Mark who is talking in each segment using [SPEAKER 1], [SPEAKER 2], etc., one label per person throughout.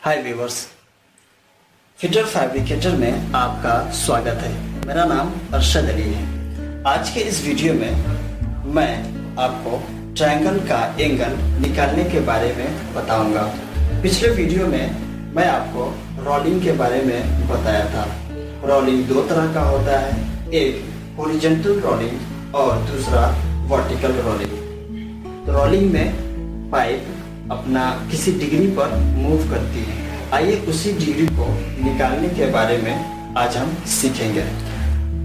[SPEAKER 1] हाय viewers, fitter fabricator में आपका स्वागत है। मेरा नाम अरशद अली है। आज के इस वीडियो में मैं आपको ट्रायंगल का एंगल निकालने के बारे में बताऊंगा। पिछले वीडियो में मैं आपको रोलिंग के बारे में बताया था। रोलिंग दो तरह का होता है, एक हॉरिजॉन्टल रोलिंग और दूसरा वर्टिकल रोलिंग। रोलिंग में पाइप अपना किसी डिग्री पर मूव करती है। आइए उसी डिग्री को निकालने के बारे में आज हम सीखेंगे।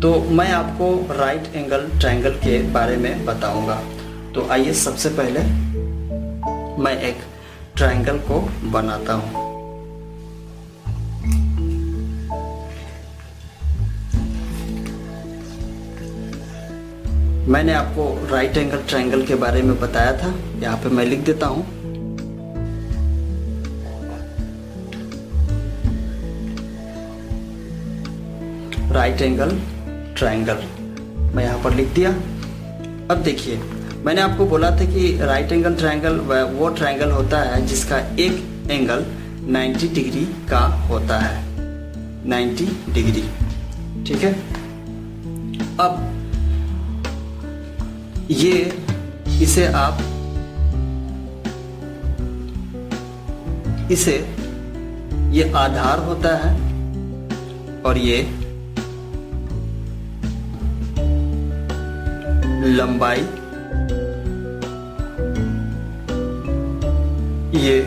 [SPEAKER 1] तो मैं आपको राइट एंगल ट्रायंगल के बारे में बताऊंगा। तो आइए सबसे पहले मैं एक ट्रायंगल को बनाता हूं। मैंने आपको राइट एंगल ट्रायंगल के बारे में बताया था। यहाँ पे मैं लिख देता हूं। राइट एंगल ट्रायंगल मैं यहाँ पर लिख दिया। अब देखिए, मैंने आपको बोला था कि राइट एंगल ट्रायंगल वो ट्रायंगल होता है जिसका एक एंगल 90 डिग्री का होता है। 90 डिग्री, ठीक है। अब ये आधार होता है और ये लंबाई, ये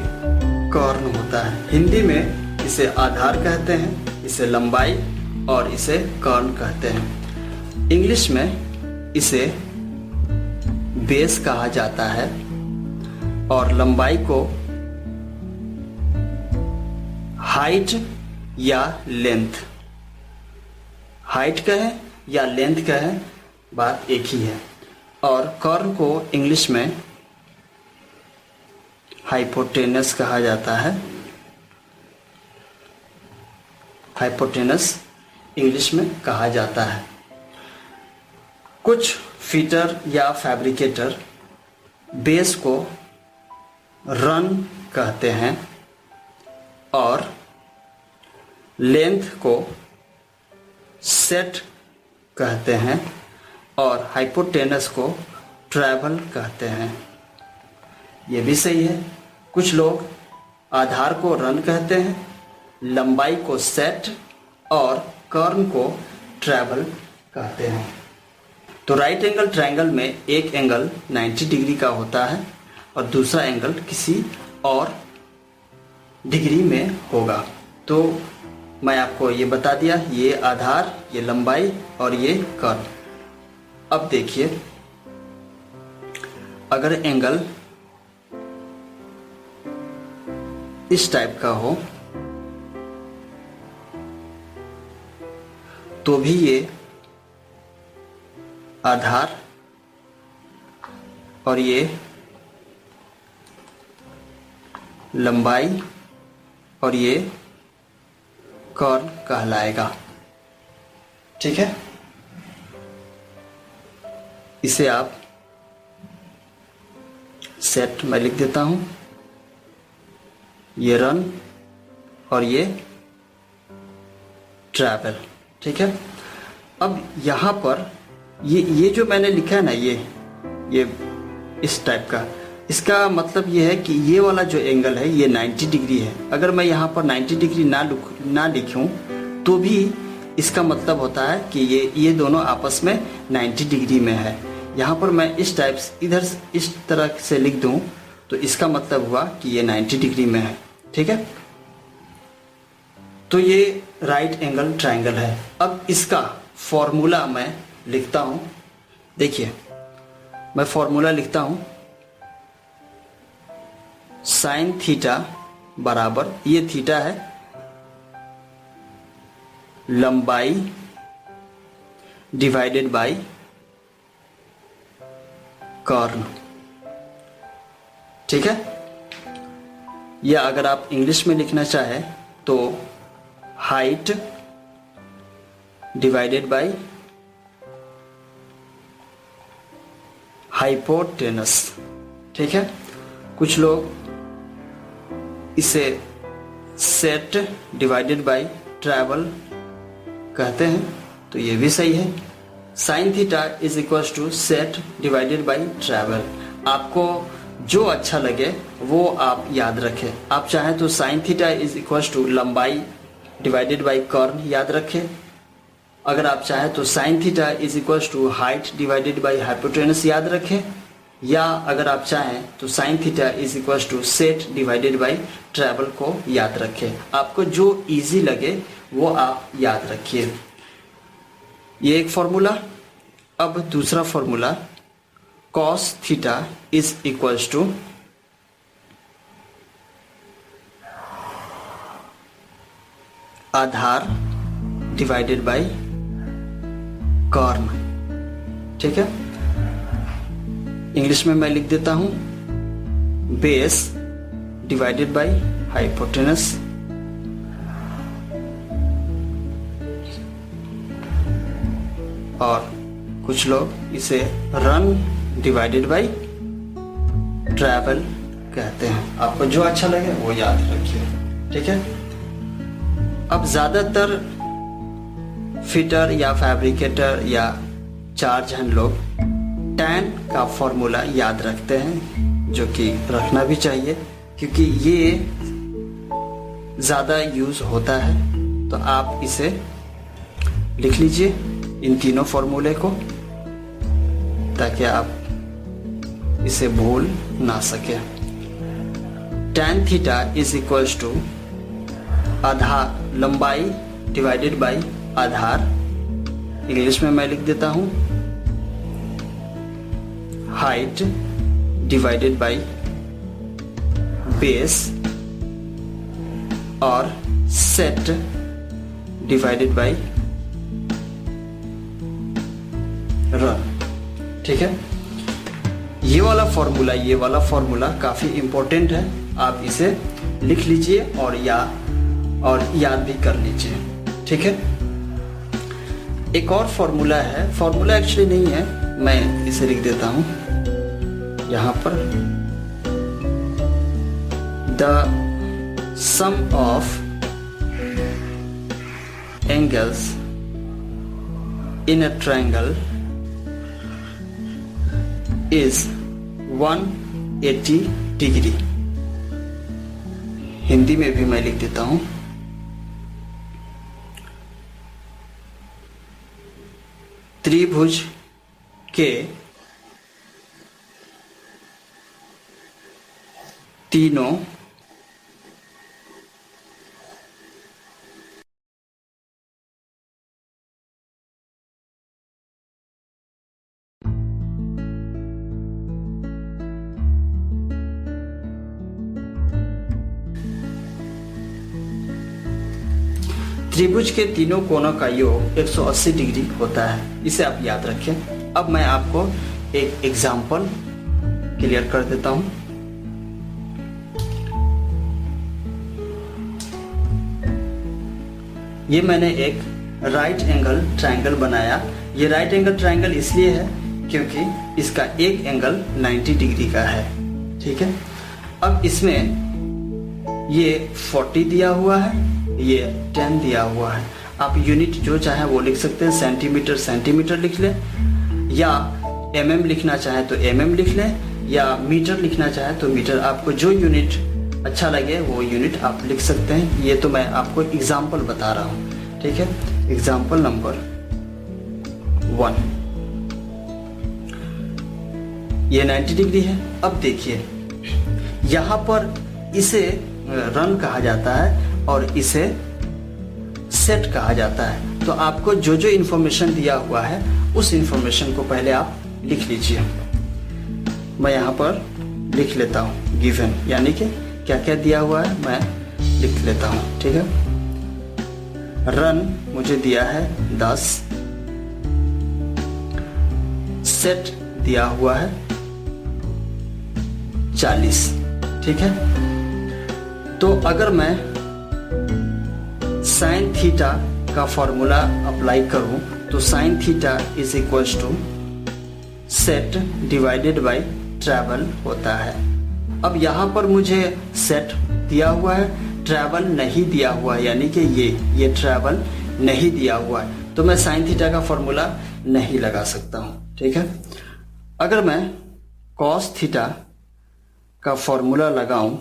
[SPEAKER 1] कॉर्न होता है। हिंदी में इसे आधार कहते हैं, इसे लंबाई और इसे कॉर्न कहते हैं। इंग्लिश में इसे बेस कहा जाता है और लंबाई को हाइट या लेंथ, हाइट कहें या लेंथ कहें, बात एक ही है। और कॉर्न को इंग्लिश में हाइपोटेनस कहा जाता है। हाइपोटेनस इंग्लिश में कहा जाता है। कुछ फिटर या फैब्रिकेटर बेस को रन कहते हैं और लेंथ को सेट कहते हैं और हाइपोटेनस को ट्रैवल कहते हैं। ये भी सही है। कुछ लोग आधार को रन कहते हैं, लंबाई को सेट और कॉर्न को ट्रैवल कहते हैं। तो राइट एंगल ट्रायंगल में एक एंगल 90 डिग्री का होता है और दूसरा एंगल किसी और डिग्री में होगा। तो मैं आपको ये बता दिया, ये आधार, ये लंबाई और ये कॉर्न। अब देखिए, अगर एंगल इस टाइप का हो तो भी ये आधार और ये लंबाई और ये कॉर्न कहलाएगा, ठीक है। इसे आप सेट मैं लिख देता हूं, ये रन और ये ट्रैवल, ठीक है। अब यहां पर ये जो मैंने लिखा है ना, ये इस टाइप का, इसका मतलब ये है कि ये वाला जो एंगल है ये 90 डिग्री है। अगर मैं यहाँ पर 90 डिग्री ना लिखूं तो भी इसका मतलब होता है कि ये दोनों आपस में 90 डिग्री में है। यहाँ पर मैं इस टाइप इधर इस तरह से लिख दूं तो इसका मतलब हुआ कि ये 90 डिग्री में है, ठीक है। तो ये राइट एंगल ट्रायंगल है। अब इसका फॉर्मूला मैं लिखता हूं। देखिए, मैं फॉर्मूला लिखता हूं, साइन थीटा बराबर, ये थीटा है, लंबाई डिवाइडेड बाय कॉर्न, ठीक है। या अगर आप इंग्लिश में लिखना चाहें तो हाइट डिवाइडेड बाय हाइपोटेनस, ठीक है। कुछ लोग इसे सेट डिवाइडेड बाई ट्रैवल कहते हैं, तो ये भी सही है। Sine theta is equal to set divided by travel. आपको जो अच्छा लगे वो आप याद रखें। आप चाहें तो sine theta is equal to लंबाई डिवाइडेड बाई कर्न याद रखें। अगर आप चाहें तो sine theta is equal to height divided by hypotenuse याद रखें, या अगर आप चाहें तो sine theta is equal to set divided by travel को याद रखें। आपको जो इजी लगे वो आप याद रखिए। ये एक फॉर्मूला। अब दूसरा formula, cos theta is equal to आधार डिवाइडेड बाई कर्न। ठीक है, इंग्लिश में मैं लिख देता हूं, बेस डिवाइडेड बाई हाइपोटेनस और कुछ लोग इसे रन डिवाइडेड बाई ट्रैवल कहते हैं। आपको जो अच्छा लगे वो याद रखिए। ठीक है, अब ज्यादातर फिटर या फैब्रिकेटर या चार्ज हैंड लोग टैन का फॉर्मूला याद रखते हैं, जो कि रखना भी चाहिए क्योंकि ये ज्यादा यूज होता है। तो आप इसे लिख लीजिए, इन तीनों फॉर्मूले को, ताकि आप इसे भूल ना सके। Tan theta is equal to आधार लंबाई डिवाइडेड बाई आधार। इंग्लिश में मैं लिख देता हूं, हाइट डिवाइडेड बाई बेस और सेट डिवाइडेड बाई रन। ठीक है, ये वाला फॉर्मूला काफी इंपॉर्टेंट है। आप इसे लिख लीजिए और याद भी कर लीजिए। ठीक है, एक और फॉर्मूला है, फॉर्मूला एक्चुअली नहीं है, मैं इसे लिख देता हूं यहां पर, the sum of angles in a triangle is 180 degree. Hindi में भी मैं लिख देता हूं, त्रिभुज के तीनों त्रिभुज के तीनों कोनों का योग 180 डिग्री होता है। इसे आप याद रखें। अब मैं आपको एक एग्जाम्पल क्लियर कर देता हूं। ये मैंने एक राइट एंगल ट्रायंगल बनाया। ये राइट एंगल ट्रायंगल इसलिए है क्योंकि इसका एक एंगल 90 डिग्री का है। ठीक है, अब इसमें ये 40 दिया हुआ है, ये 10 दिया हुआ है। आप यूनिट जो चाहे वो लिख सकते हैं, सेंटीमीटर लिख लें, या mm लिखना चाहे तो mm लिख लें, या मीटर लिखना चाहे तो मीटर। आपको जो यूनिट अच्छा लगे वो यूनिट आप लिख सकते हैं। ये तो मैं आपको एग्जाम्पल बता रहा हूँ। ठीक है, एग्जाम्पल नंबर 1, ये 90 डिग्री है। अब देखिए, यहाँ पर इसे रन कहा जाता है और इसे सेट कहा जाता है। तो आपको जो जो इंफॉर्मेशन दिया हुआ है उस इंफॉर्मेशन को पहले आप लिख लीजिए। मैं यहाँ पर लिख लेता हूँ गिवन, यानी कि क्या क्या दिया हुआ है मैं लिख लेता हूँ। ठीक है, रन मुझे दिया है 10, सेट दिया हुआ है 40। ठीक है, तो अगर मैं साइन थीटा का फॉर्मूला अप्लाई करूं तो sine theta is equal to set divided by travel होता है। अब यहाँ पर मुझे सेट दिया हुआ है, ट्रैवल नहीं दिया हुआ है, यानी कि ये ट्रैवल नहीं दिया हुआ है, तो मैं साइन थीटा का फॉर्मूला नहीं लगा सकता हूं। ठीक है, अगर मैं कॉस थीटा का फॉर्मूला लगाऊं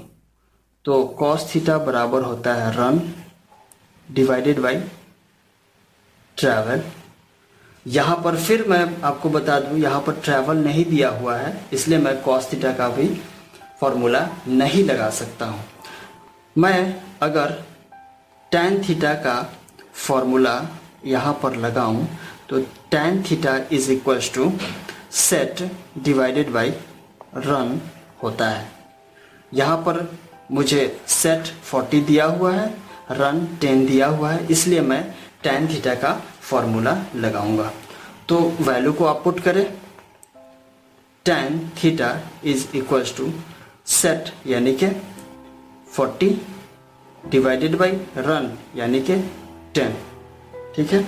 [SPEAKER 1] तो कॉस थीटा बराबर होता है रन डिवाइडेड बाय ट्रैवल। यहाँ पर फिर मैं आपको बता दूं, यहाँ पर ट्रैवल नहीं दिया हुआ है, इसलिए मैं कॉस थीटा का भी फॉर्मूला नहीं लगा सकता हूँ। मैं अगर टैन थीटा का फॉर्मूला यहाँ पर लगाऊं तो tan theta is equals to set divided by run होता है। यहाँ पर मुझे सेट 40 दिया हुआ है, रन 10 दिया हुआ है, इसलिए मैं टैन थीटा का फॉर्मूला लगाऊंगा। तो वैल्यू को आप पुट करें, tan theta is equals to set यानी कि 40 डिवाइडेड बाय रन यानी कि 10। ठीक है,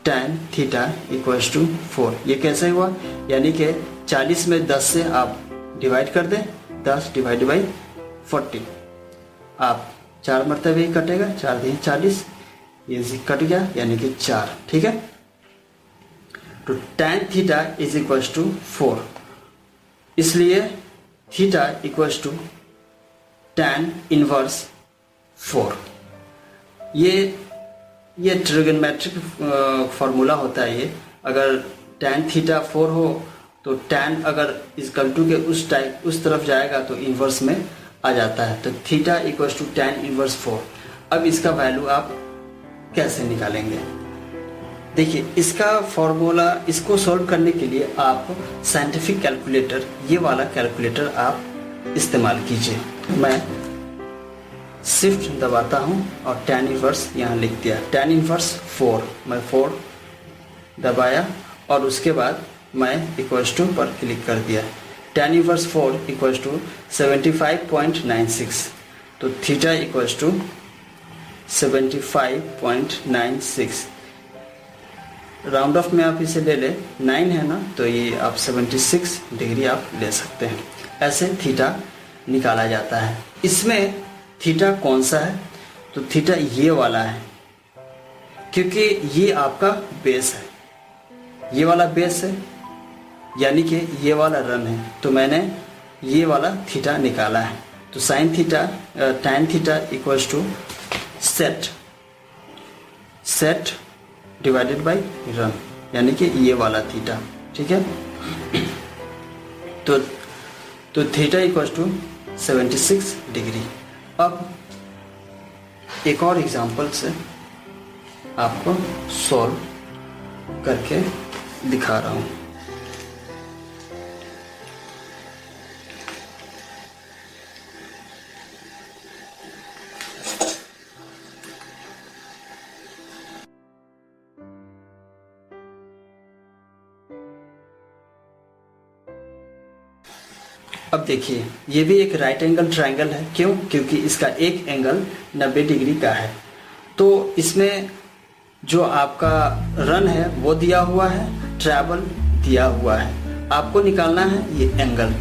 [SPEAKER 1] टैन थीटा इक्वल्स टू 4। ये कैसे हुआ, यानी कि 40 में 10 से आप डिवाइड कर दें, 10 डिवाइड बाई 40, आप 4 मरतबे ही कटेगा, 4 दिन 40, ये कट गया यानी कि 4। ठीक है, तो tan theta is equals to 4, इसलिए theta equals to tan inverse 4। ये ट्रिगोनोमेट्रिक फार्मूला होता है। ये अगर टैन थीटा 4 हो तो टैन अगर इस कल्टू के उस तरफ जाएगा तो इन्वर्स में आ जाता है, तो theta equals to tan inverse 4। अब इसका वैल्यू आप कैसे निकालेंगे? देखिए, इसका फॉर्मूला, इसको सॉल्व करने के लिए आप साइंटिफिक कैलकुलेटर, ये वाला कैलकुलेटर आप इस्तेमाल कीजिए। मैं शिफ्ट दबाता हूँ और टैन इनवर्स यहाँ लिख दिया, टैन इनवर्स 4, मैं 4 दबाया और उसके बाद मैं इक्वल्स टू पर क्लिक कर दिया। टैन इनवर्स 4 इक्वल्स टू 75.96, तो theta equals to 75.96। Round off में आप इसे ले ले, 9 है ना, तो ये आप 76 डिग्री आप ले सकते हैं। ऐसे थीटा निकाला जाता है। इसमें थीटा कौन सा है? तो थीटा ये वाला है, क्योंकि ये आपका बेस है, ये वाला बेस है, यानी कि ये वाला रन है, तो मैंने ये वाला थीटा निकाला है। तो sine theta, tan theta equals to set divided by run, यानी कि ये वाला थीटा। ठीक है, तो थीटा इक्वल्स टू 76 डिग्री। अब एक और एग्जांपल से आपको सॉल्व करके दिखा रहा हूं। अब देखिए, ये भी एक राइट एंगल ट्रायंगल है। क्यों? क्योंकि इसका एक एंगल 90 डिग्री का है। तो इसमें जो आपका रन है वो दिया हुआ है, ट्रैवल दिया हुआ है, आपको निकालना है ये एंगल।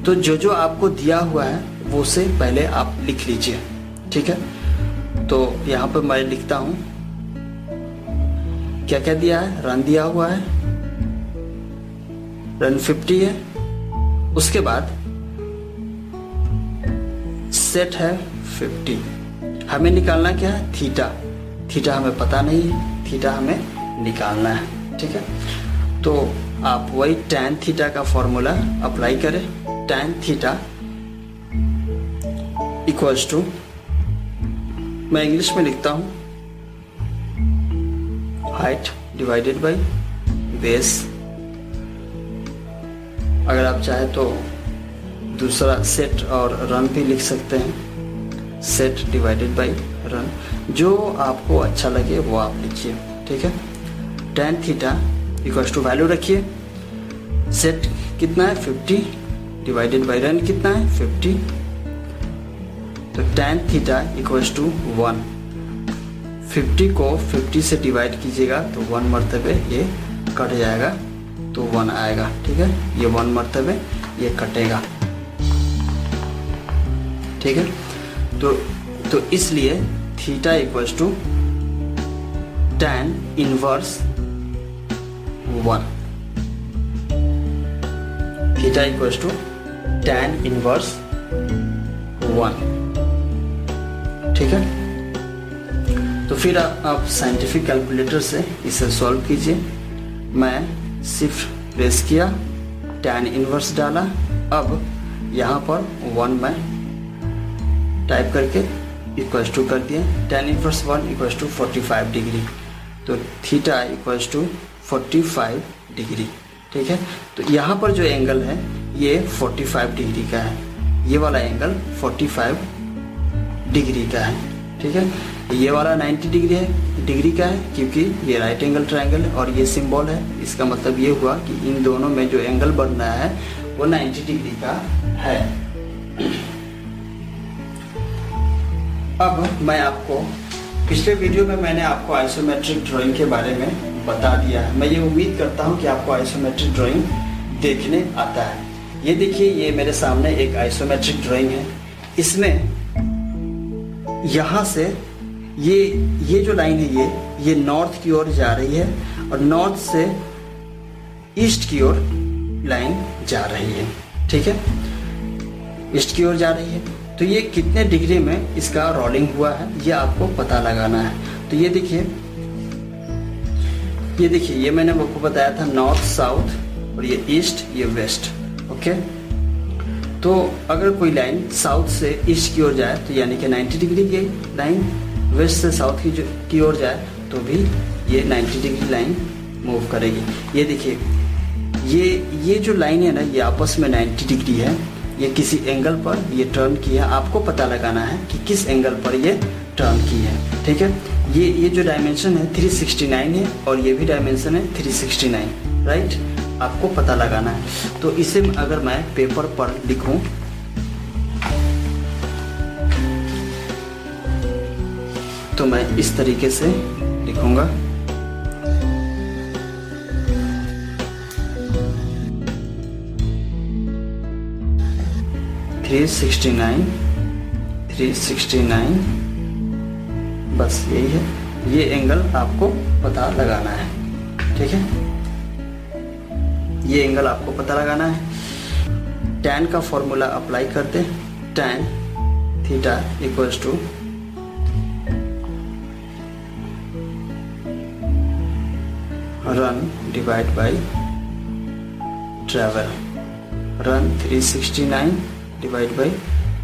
[SPEAKER 1] तो जो आपको दिया हुआ है वो से पहले आप लिख लीजिए। ठीक है, तो यहाँ पर मैं लिखता हूँ क्या क्या दिया है। रन दिया हुआ है, रन 50 है, उसके बाद सेट है 50। हमें निकालना क्या है? थीटा हमें पता नहीं है, थीटा हमें निकालना है। ठीक है, तो आप वही टैन थीटा का फॉर्मूला अप्लाई करें। टैन थीटा इक्वल्स टू, मैं इंग्लिश में लिखता हूं, हाइट डिवाइडेड बाय बेस। अगर आप चाहे तो दूसरा सेट और रन भी लिख सकते हैं, सेट डिवाइडेड बाय रन, जो आपको अच्छा लगे वो आप लिखिए। ठीक है, tan theta equals to value रखिए, सेट कितना है 50 डिवाइडेड बाय रन कितना है 50, तो टैन थीटा इक्वल्स टू 1। 50 को 50 से डिवाइड कीजिएगा तो 1 मरतबे ये कट जाएगा, तो 1 आएगा, ठीक है। ये 1 मरतबे ये कटेगा, ठीक है। तो इसलिए theta equals to tan inverse 1, theta equals to tan inverse 1, ठीक है। तो फिर आप साइंटिफिक कैलकुलेटर से इसे सॉल्व कीजिए। मैं सिर्फ प्रेस किया, tan इनवर्स डाला, अब यहाँ पर 1 मैं टाइप करके इक्वल्स टू कर दिया, tan inverse 1 equals to 45 degree. तो थीटा इक्वल्स टू 45 डिग्री, ठीक है। तो यहाँ पर जो एंगल है ये 45 डिग्री का है, ये वाला एंगल 45 डिग्री का है, ठीक है। ये वाला 90 डिग्री का है क्योंकि ये राइट एंगल ट्रायंगल है और ये सिंबल है। इसका मतलब ये हुआ कि इन दोनों में जो एंगल बन रहा है वो 90 डिग्री का है। अब मैं आपको पिछले वीडियो में मैंने आपको आइसोमेट्रिक ड्राइंग के बारे में बता दिया है। मैं ये उम्मीद करता हूँ कि आपको आइसोमेट्रिक ड्राइंग देखने आता है। ये देखिए, ये मेरे सामने एक आइसोमेट्रिक ड्राइंग है। इसमें यहाँ से ये जो लाइन है ये नॉर्थ की ओर जा रही है और नॉर्थ से ईस्ट की ओर लाइन जा रही है, ठीक है, ईस्ट की ओर जा रही है। तो ये कितने डिग्री में इसका रोलिंग हुआ है ये आपको पता लगाना है। तो ये देखिए, ये मैंने आपको बताया था नॉर्थ साउथ और ये ईस्ट ये वेस्ट, ओके। तो अगर कोई लाइन साउथ से ईस्ट की ओर जाए तो यानी कि 90 डिग्री की लाइन, वेस्ट से साउथ की ओर जाए तो भी ये 90 डिग्री लाइन मूव करेगी। ये देखिए, ये जो लाइन है ना ये आपस में 90 डिग्री है। ये किसी एंगल पर ये टर्न की है, आपको पता लगाना है कि किस एंगल पर ये टर्न की है, ठीक है। ये जो डायमेंशन है 369 है और ये भी डायमेंशन है 369, राइट, आपको पता लगाना है। तो इसे अगर मैं पेपर पर लिखूं तो मैं इस तरीके से लिखूंगा, $369 बस यही है। ये एंगल आपको पता लगाना है, ठीक है, ये एंगल आपको पता लगाना है। tan का फॉर्मूला अप्लाई करते, tan theta equals to run divide by travel, run 369 divide by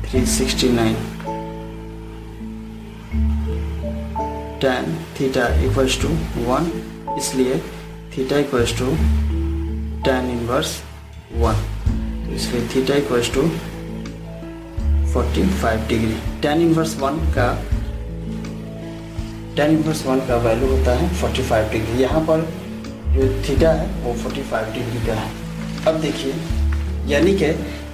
[SPEAKER 1] 369, tan theta equals to 1, इसलिए theta equals to tan inverse 1, तो इसलिए theta equals to 45 degree. tan inverse 1 का वैल्यू होता है 45 डिग्री। यहाँ पर जो थीटा है वो 45 डिग्री का है। अब देखिए, यानी कि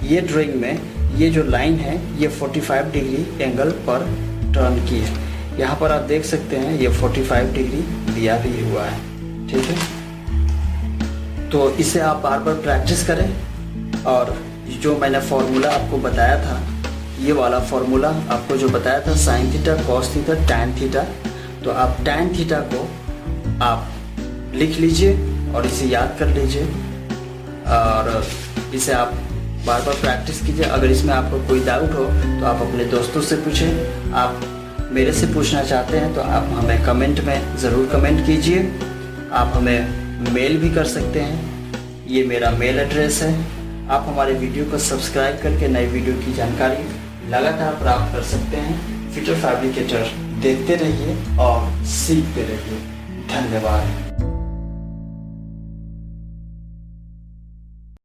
[SPEAKER 1] ये ड्राइंग में ये जो लाइन है ये 45 डिग्री एंगल पर टर्न की है। यहाँ पर आप देख सकते हैं ये 45 डिग्री दिया भी हुआ है, ठीक है। तो इसे आप बार बार प्रैक्टिस करें और जो मैंने फॉर्मूला आपको बताया था, ये वाला फॉर्मूला आपको जो बताया था sine theta cos theta tan theta, तो आप टैन थीटा को आप लिख लीजिए और इसे याद कर लीजिए और इसे आप बार बार प्रैक्टिस कीजिए। अगर इसमें आपको कोई डाउट हो तो आप अपने दोस्तों से पूछें, आप मेरे से पूछना चाहते हैं तो आप हमें कमेंट में ज़रूर कमेंट कीजिए। आप हमें मेल भी कर सकते हैं, ये मेरा मेल एड्रेस है। आप हमारे वीडियो को सब्सक्राइब करके नई वीडियो की जानकारी लगातार प्राप्त कर सकते हैं। फिटर फैब्रिकेटर देखते रहिए और सीखते रहिए। धन्यवाद।